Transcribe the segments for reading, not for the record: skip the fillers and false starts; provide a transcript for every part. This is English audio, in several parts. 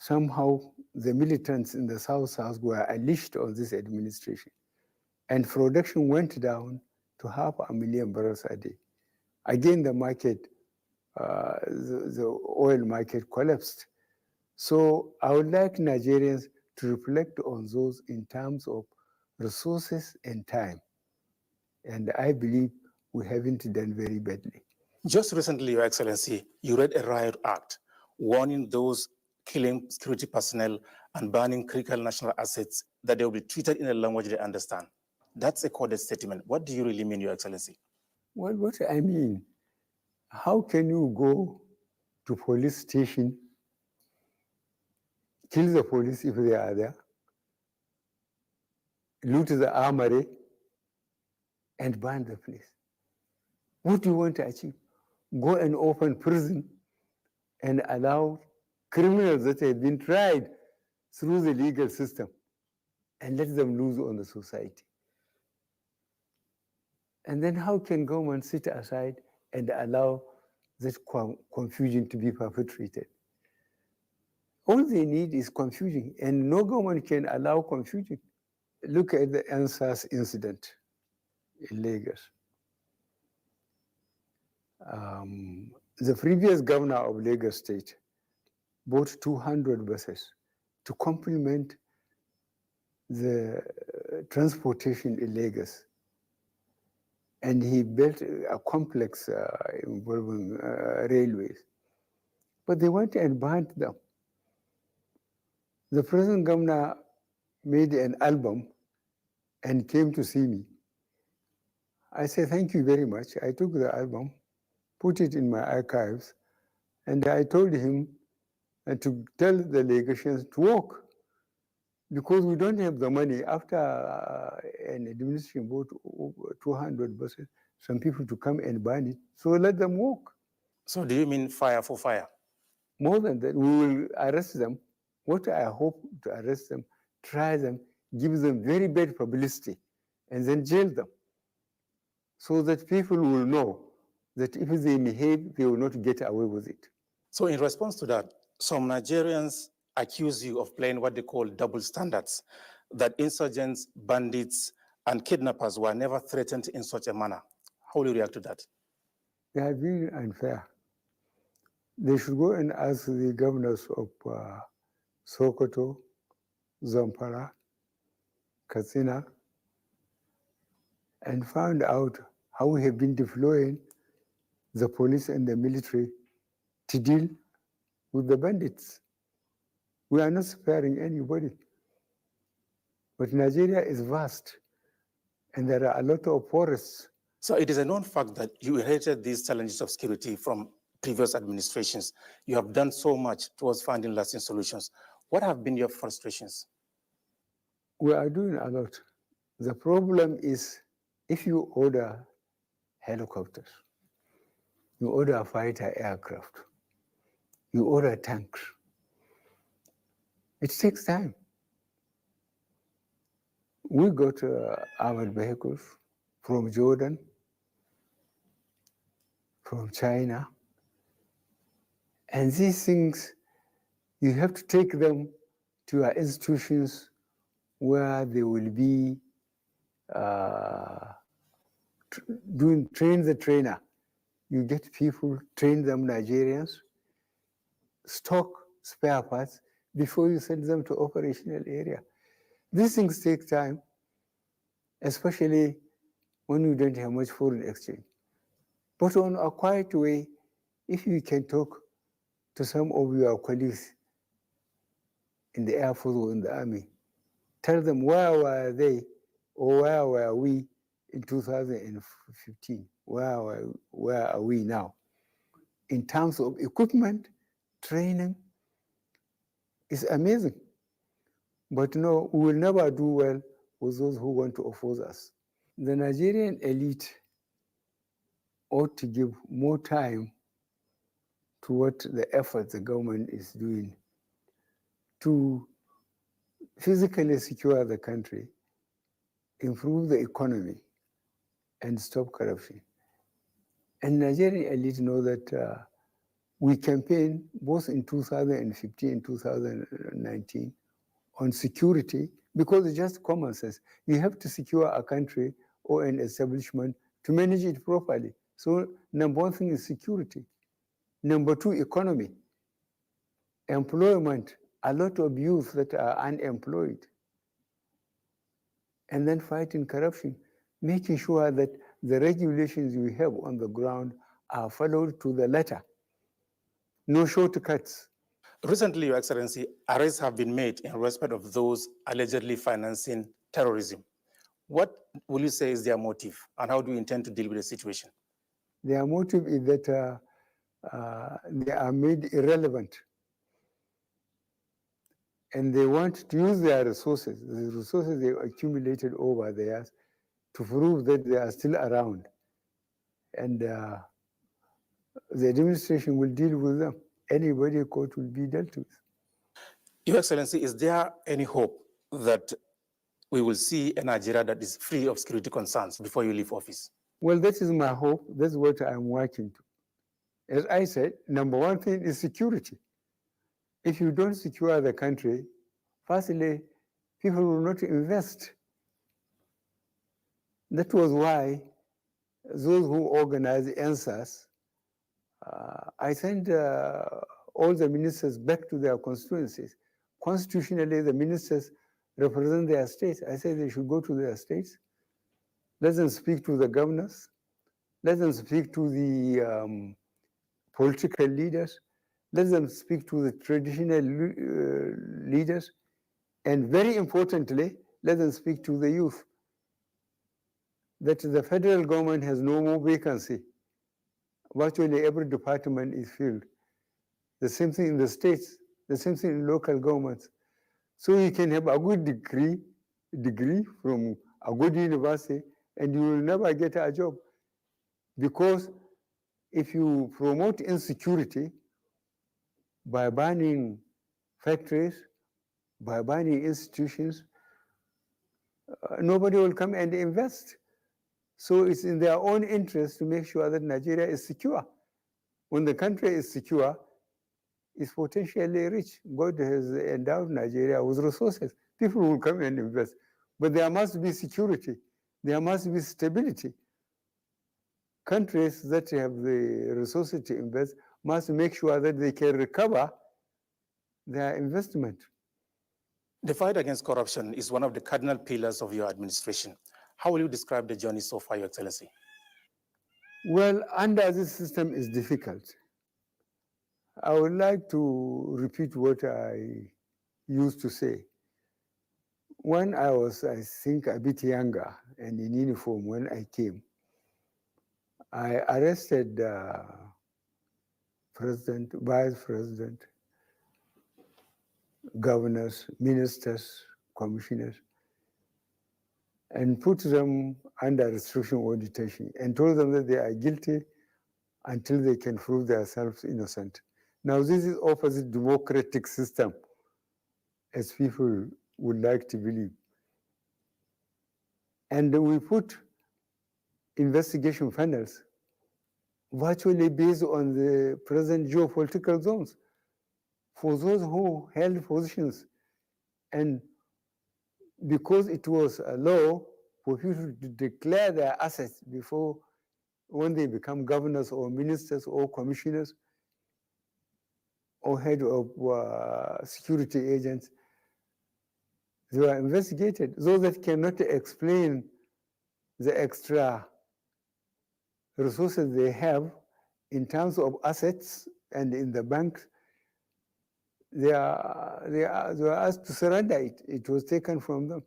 somehow the militants in the South were unleashed on this administration, and production went down to 500,000 barrels a day. Again, the market, the oil market collapsed. So I would like Nigerians to reflect on those in terms of resources and time. And I believe we haven't done very badly. Just recently, Your Excellency, you read a riot act warning those killing security personnel and burning critical national assets that they will be treated in a language they understand. That's a coded statement. What do you really mean, Your Excellency? Well, what I mean, how can you go to police station, kill the police if they are there, loot the armory, and burn the place? What do you want to achieve? Go and open prison and allow criminals that have been tried through the legal system and let them loose on the society. And then how can government sit aside and allow that confusion to be perpetrated? All they need is confusion, and no government can allow confusion. Look at the ANSAS incident in Lagos. The previous governor of Lagos State bought 200 buses to complement the transportation in Lagos. And he built a complex involving railways. But they went and burned them. The present governor made an album and came to see me. I said, thank you very much. I took the album, put it in my archives, and I told him to tell the Lagosians to walk, because we don't have the money. After an administration bought 200 buses, some people to come and burn it, so let them walk. So do you mean fire for fire? More than that, we will arrest them. What I hope to arrest them, try them, give them very bad publicity, and then jail them, so that people will know that if they behave, they will not get away with it. So in response to that, some Nigerians accuse you of playing what they call double standards, that insurgents, bandits, and kidnappers were never threatened in such a manner. How will you react to that? They have been unfair. They should go and ask the governors of Sokoto, Zamfara, Katsina, and find out how we have been deploying the police and the military to deal with the bandits. We are not sparing anybody. But Nigeria is vast, and there are a lot of forests. So it is a known fact that you inherited these challenges of security from previous administrations. You have done so much towards finding lasting solutions. What have been your frustrations? We are doing a lot. The problem is, if you order helicopters, you order fighter aircraft, you order tanks, it takes time. We got armored vehicles from Jordan, from China, and these things, you have to take them to our institutions where they will be train the trainer. You get people, train them, Nigerians, stock spare parts before you send them to operational area. These things take time, especially when you don't have much foreign exchange. But on a quiet way, if you can talk to some of your colleagues in the Air Force or in the Army, tell them where were they or where were we in 2015? Where are we now? In terms of equipment, training, it's amazing. But no, we will never do well with those who want to oppose us. The Nigerian elite ought to give more time to what the effort the government is doing to physically secure the country, improve the economy, and stop corruption. And Nigerian elite know that We campaigned both in 2015 and 2019 on security because it's just common sense. You have to secure a country or an establishment to manage it properly. So number one thing is security. Number two, economy. Employment, a lot of youth that are unemployed. And then fighting corruption, making sure that the regulations we have on the ground are followed to the letter. No shortcuts. Recently, Your Excellency, arrests have been made in respect of those allegedly financing terrorism. What will you say is their motive, and how do you intend to deal with the situation? Their motive is that they are made irrelevant. And they want to use their resources, the resources they've accumulated over the years, to prove that they are still around. And the administration will deal with them. Anybody caught will be dealt with. Your Excellency, is there any hope that we will see a Nigeria that is free of security concerns before you leave office? Well, that is my hope. That's what I'm working to. As I said, number one thing is security. If you don't secure the country, firstly, people will not invest. That was why those who organized answers, I sent all the ministers back to their constituencies. Constitutionally, the ministers represent their states. I said they should go to their states. Let them speak to the governors. Let them speak to the political leaders. Let them speak to the traditional leaders. And very importantly, let them speak to the youth. That the federal government has no more vacancy. Virtually every department is filled. The same thing in the states, the same thing in local governments. So you can have a good degree from a good university, and you will never get a job. Because if you promote insecurity by banning factories, by banning institutions, nobody will come and invest. So it's in their own interest to make sure that Nigeria is secure. When the country is secure, it's potentially rich. God has endowed Nigeria with resources. People will come and invest. But there must be security. There must be stability. Countries that have the resources to invest must make sure that they can recover their investment. The fight against corruption is one of the cardinal pillars of your administration. How will you describe the journey so far, Your Excellency? Well, under this system is difficult. I would like to repeat what I used to say. When I was, I think, a bit younger and in uniform when I came, I arrested president, vice president, governors, ministers, commissioners, and put them under restriction or detention and told them that they are guilty until they can prove themselves innocent. Now, this is opposite democratic system, as people would like to believe. And we put investigation panels virtually based on the present geopolitical zones for those who held positions. And because it was a law for people to declare their assets before when they become governors or ministers or commissioners or head of security agents, they were investigated. Those that cannot explain the extra resources they have in terms of assets and in the banks, they were asked to surrender it. It was taken from them.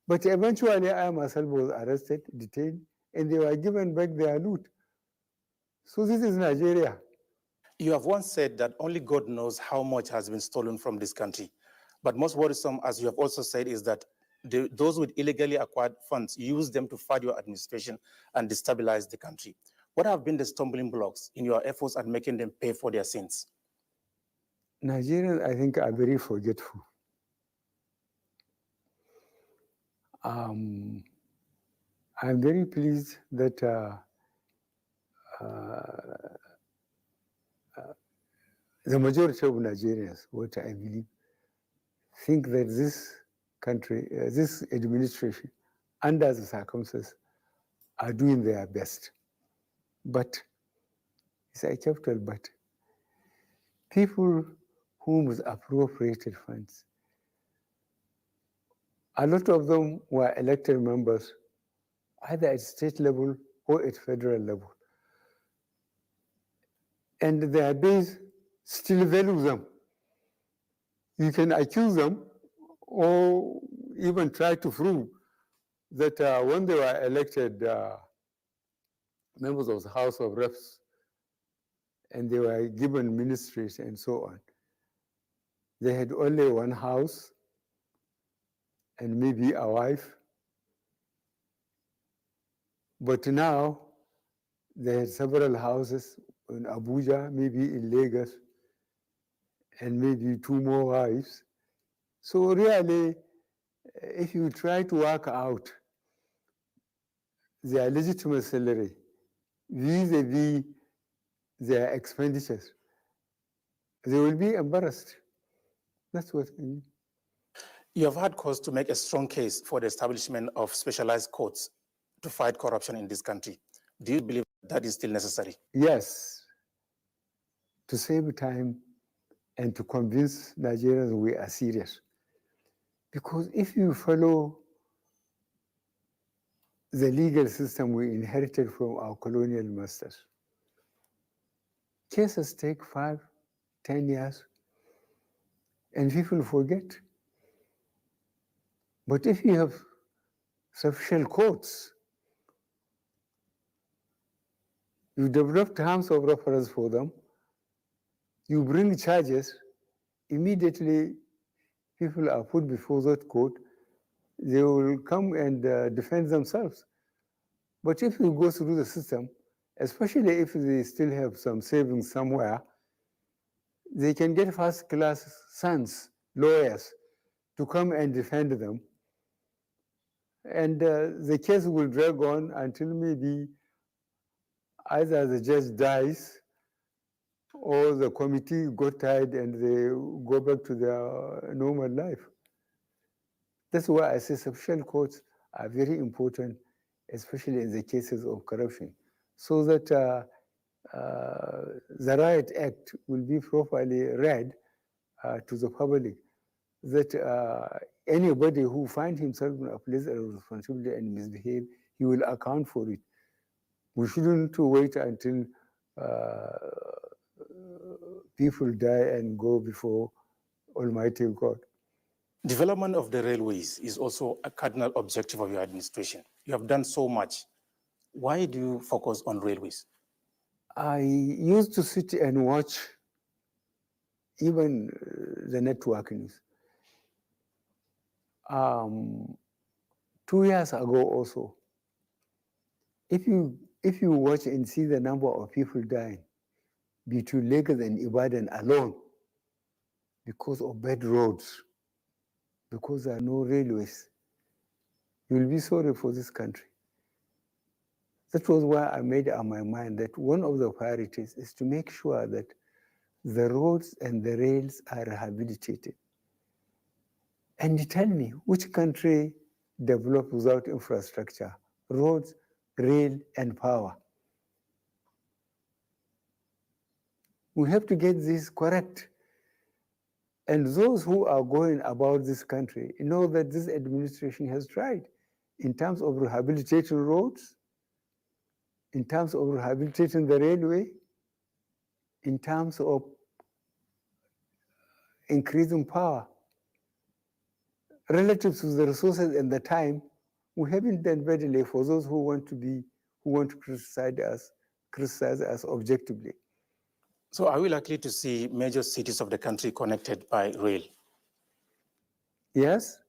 But eventually, I myself was arrested, detained, and they were given back their loot. So this is Nigeria. You have once said that only God knows how much has been stolen from this country. But most worrisome, as you have also said, is that those with illegally acquired funds use them to fund your administration and destabilize the country. What have been the stumbling blocks in your efforts at making them pay for their sins? Nigerians, I think, are very forgetful. I'm very pleased that the majority of Nigerians, what I believe, think that this country, this administration, under the circumstances, are doing their best. But, it's a capital but, people whom was appropriated funds, a lot of them were elected members either at state level or at federal level. And their base still value them. You can accuse them or even try to prove that when they were elected members of the House of Reps and they were given ministries and so on, they had only one house and maybe a wife. But now they had several houses in Abuja, maybe in Lagos, and maybe 2 more wives. So really, if you try to work out their legitimate salary vis-a-vis their expenditures, they will be embarrassed. That's what I mean. You have had cause to make a strong case for the establishment of specialized courts to fight corruption in this country. Do you believe that is still necessary? Yes, to save time and to convince Nigerians we are serious. Because if you follow the legal system we inherited from our colonial masters, cases take 5, 10 years, and people forget. But if you have sufficient courts, you develop terms of reference for them, you bring charges, immediately people are put before that court, they will come and defend themselves. But if you go through the system, especially if they still have some savings somewhere, they can get first-class sons, lawyers, to come and defend them. And the case will drag on until maybe either the judge dies or the committee got tired and they go back to their normal life. That's why I say sufficient courts are very important, especially in the cases of corruption, so that the Riot Act will be properly read to the public, that anybody who finds himself in a place of responsibility and misbehave, he will account for it. We shouldn't wait until people die and go before Almighty God. Development of the railways is also a cardinal objective of your administration. You have done so much. Why do you focus on railways? I used to sit and watch even the network news. 2 years ago also, if you watch and see the number of people dying between Lagos and Ibadan alone because of bad roads, because there are no railways, you will be sorry for this country. That was why I made up my mind that one of the priorities is to make sure that the roads and the rails are rehabilitated. And you tell me, which country developed without infrastructure, roads, rail, and power? We have to get this correct. And those who are going about this country know that this administration has tried in terms of rehabilitating roads, in terms of rehabilitating the railway, in terms of increasing power. Relative to the resources and the time, we haven't done badly for those who want to criticize us objectively. So are we likely to see major cities of the country connected by rail? Yes,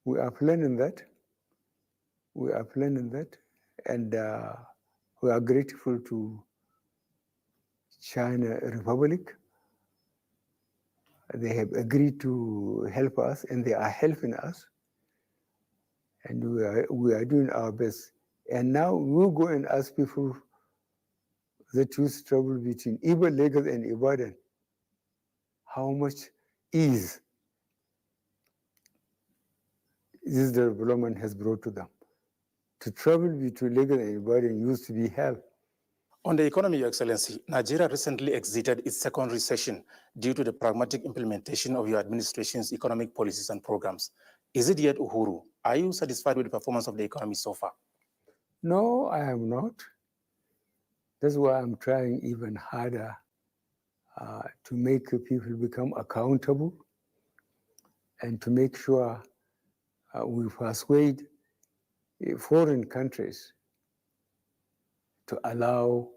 we are planning that. We are planning that. And we are grateful to China Republic. They have agreed to help us and they are helping us. And we are doing our best. And now we'll go and ask people that used to travel between even Lagos and Ibadan, how much ease this development has brought to them. To travel between Lagos and Ibadan used to be hell. On the economy, Your Excellency, Nigeria recently exited its second recession due to the pragmatic implementation of your administration's economic policies and programs. Is it yet Uhuru? Are you satisfied with the performance of the economy so far? No, I am not. That's why I'm trying even harder to make people become accountable and to make sure we persuade foreign countries to allow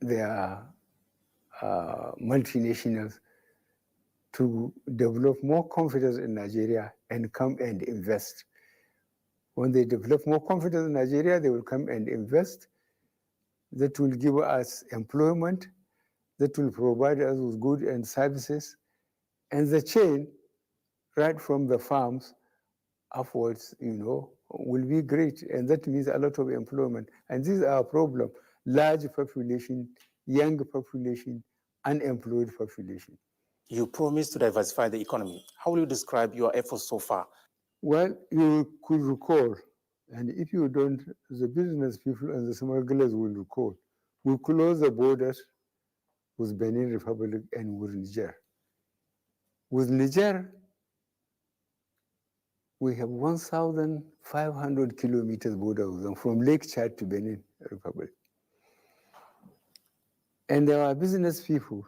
their multinationals to develop more confidence in Nigeria and come and invest. When they develop more confidence in Nigeria, they will come and invest. That will give us employment, that will provide us with goods and services, and the chain, right from the farms upwards, will be great. And that means a lot of employment. And this is our problem: large population, young population, unemployed population. You promised to diversify the economy. How will you describe your efforts so far? Well, you could recall, and if you don't, the business people and the smugglers will recall, we closed the borders with Benin Republic and with Niger. With Niger, we have 1,500 kilometers border with them, from Lake Chad to Benin Republic. And there are business people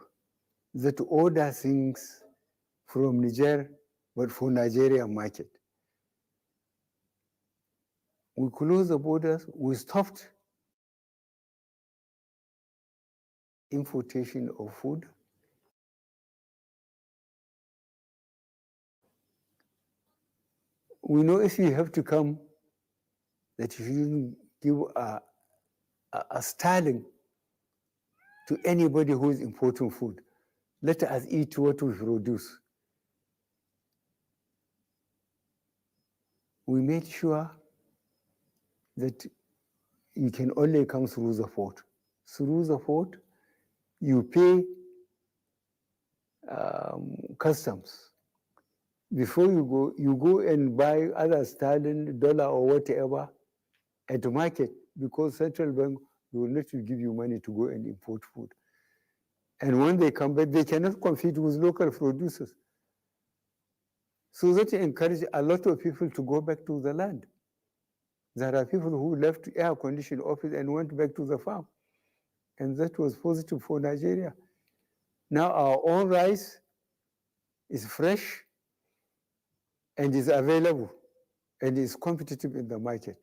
that order things from Niger, but for Nigerian market. We closed the borders, we stopped importation of food. We know if you have to come, that you shouldn't give a sterling to anybody who is importing food. Let us eat what we produce. We made sure that you can only come through the port. Through the port, you pay customs. Before you go and buy other sterling, dollar, or whatever at the market, because central bank will not give you money to go and import food. And when they come back, they cannot compete with local producers. So that encourages a lot of people to go back to the land. There are people who left air-conditioned office and went back to the farm. And that was positive for Nigeria. Now our own rice is fresh and is available and is competitive in the market.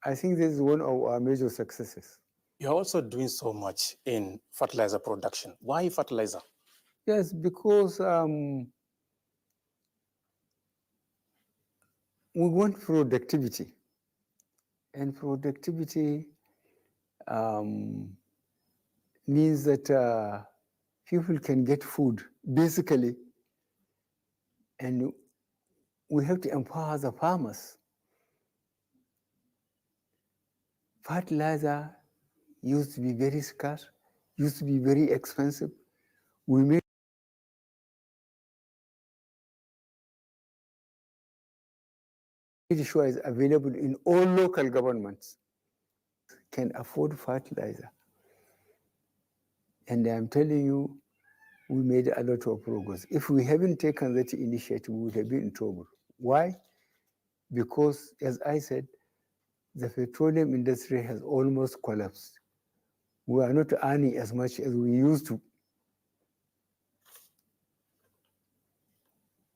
I think this is one of our major successes. You're also doing so much in fertilizer production. Why fertilizer? Yes, because we want productivity. And productivity means that people can get food, basically. And we have to empower the farmers. Fertilizer used to be very scarce, used to be very expensive. We made sure it's available in all local governments can afford fertilizer. And I'm telling you, we made a lot of progress. If we haven't taken that initiative, we would have been in trouble. Why? Because, as I said, the petroleum industry has almost collapsed. We are not earning as much as we used to.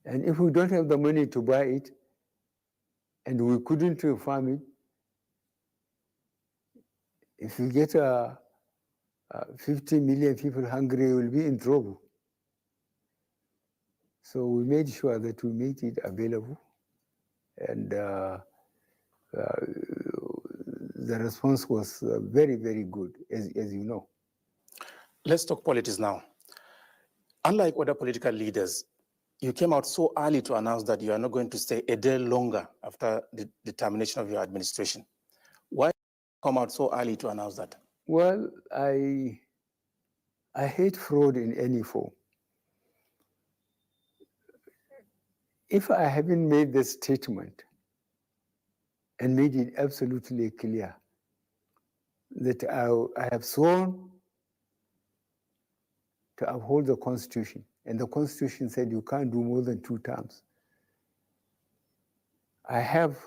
And if we don't have the money to buy it, and we couldn't farm it, if we get 50 million people hungry, we'll be in trouble. So we made sure that we made it available. And the response was very, very good, as you know. Let's talk politics now. Unlike other political leaders, you came out so early to announce that you are not going to stay a day longer after the termination of your administration. Why come out so early to announce that? Well, I hate fraud in any form. If I haven't made this statement and made it absolutely clear that I have sworn to uphold the Constitution, and the Constitution said you can't do more than 2 terms. I have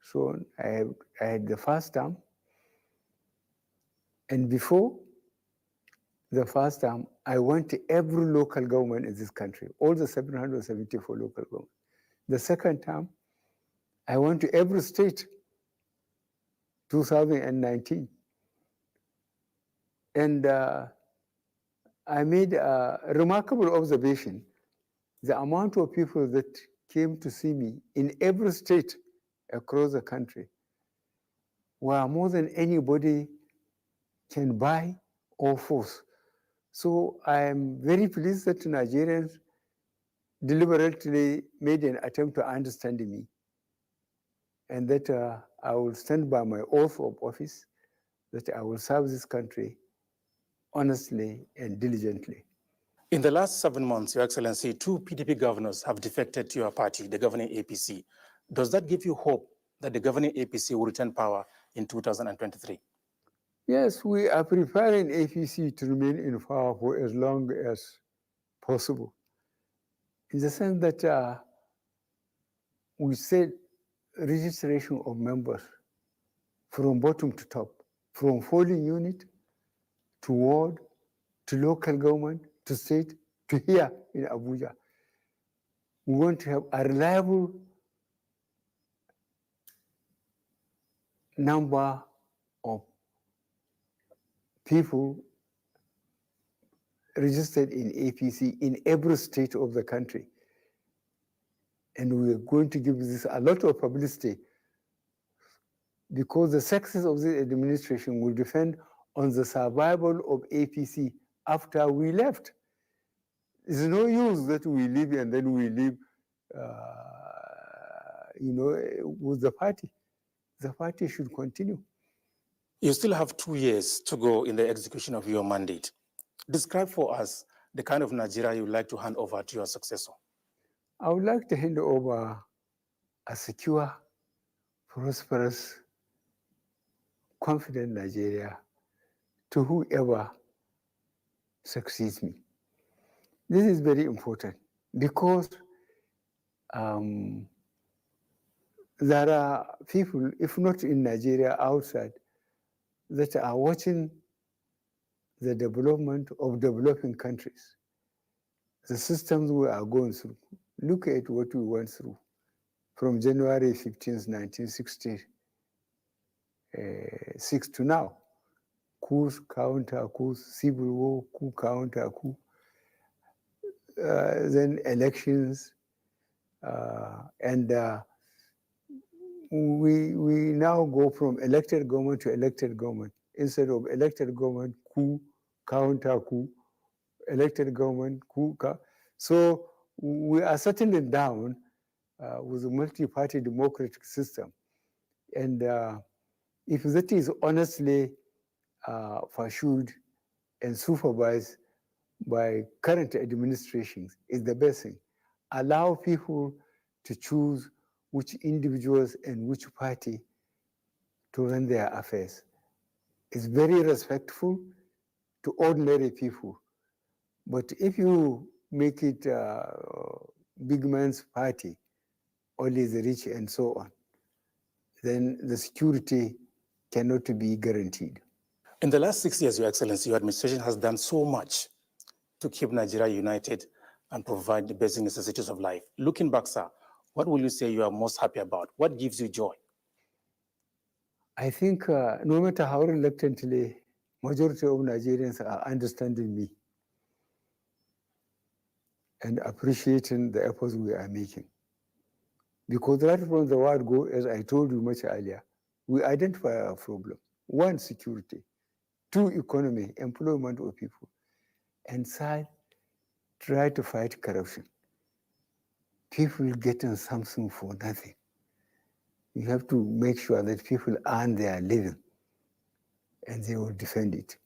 sworn, I had the first term, and before the first term, I went to every local government in this country, all the 774 local governments. The second term, I went to every state, 2019. And I made a remarkable observation. The amount of people that came to see me in every state across the country were more than anybody can buy or force. So I am very pleased that Nigerians deliberately made an attempt to understand me, and that I will stand by my oath of office, that I will serve this country honestly and diligently. In the last 7 months, Your Excellency, 2 PDP governors have defected to your party, the governing APC. Does that give you hope that the governing APC will return power in 2023? Yes, we are preparing APC to remain in power for as long as possible, in the sense that we said registration of members from bottom to top, from polling unit to ward to local government to state to here in Abuja. We want to have a reliable number of people registered in APC in every state of the country. And we are going to give this a lot of publicity, because the success of this administration will depend on the survival of APC after we left. It's no use that we leave and then we leave, with the party. The party should continue. You still have 2 years to go in the execution of your mandate. Describe for us the kind of Nigeria you would like to hand over to your successor. I would like to hand over a secure, prosperous, confident Nigeria to whoever succeeds me. This is very important, because there are people, if not in Nigeria, outside, that are watching the development of developing countries, the systems we are going through. Look at what we went through from January 15th, 1966 to now. Coups, counter-coups, civil war, coup, counter-coup, then elections, and we now go from elected government to elected government. Instead of elected government, coup, counter-coup, elected government, coup. So we are settling down with a multi-party democratic system. And if that is honestly pursued and supervised by current administrations, is the best thing. Allow people to choose which individuals and which party to run their affairs. It's very respectful to ordinary people. But if you make it big man's party, only the rich and so on, then the security cannot be guaranteed. In the last 6 years, Your Excellency, your administration has done so much to keep Nigeria united and provide the basic necessities of life. Looking back, sir, what will you say you are most happy about? What gives you joy? I think no matter how reluctantly majority of Nigerians are understanding me and appreciating the efforts we are making. Because right from the word go, as I told you much earlier, we identify our problem. 1, security. 2, economy, employment of people. And 3, try to fight corruption. People getting something for nothing. You have to make sure that people earn their living. and they will defend it.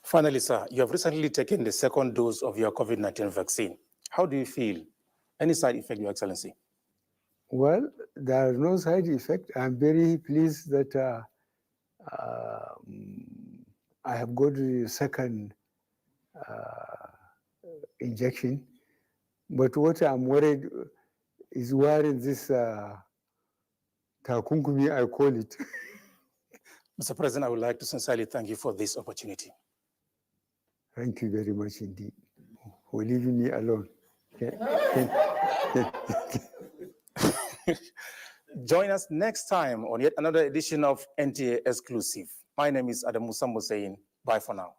Finally, sir, you have recently taken the second dose of your COVID-19 vaccine. How do you feel? Any side effect, Your Excellency? Well, there are no side effect. I'm very pleased that I have got the second injection. But what I'm worried is wearing this takunkumi, I call it. Mr. President, I would like to sincerely thank you for this opportunity. Thank you very much indeed for leaving me alone. Join us next time on yet another edition of NTA Exclusive. My name is Adamu Sambo saying bye for now.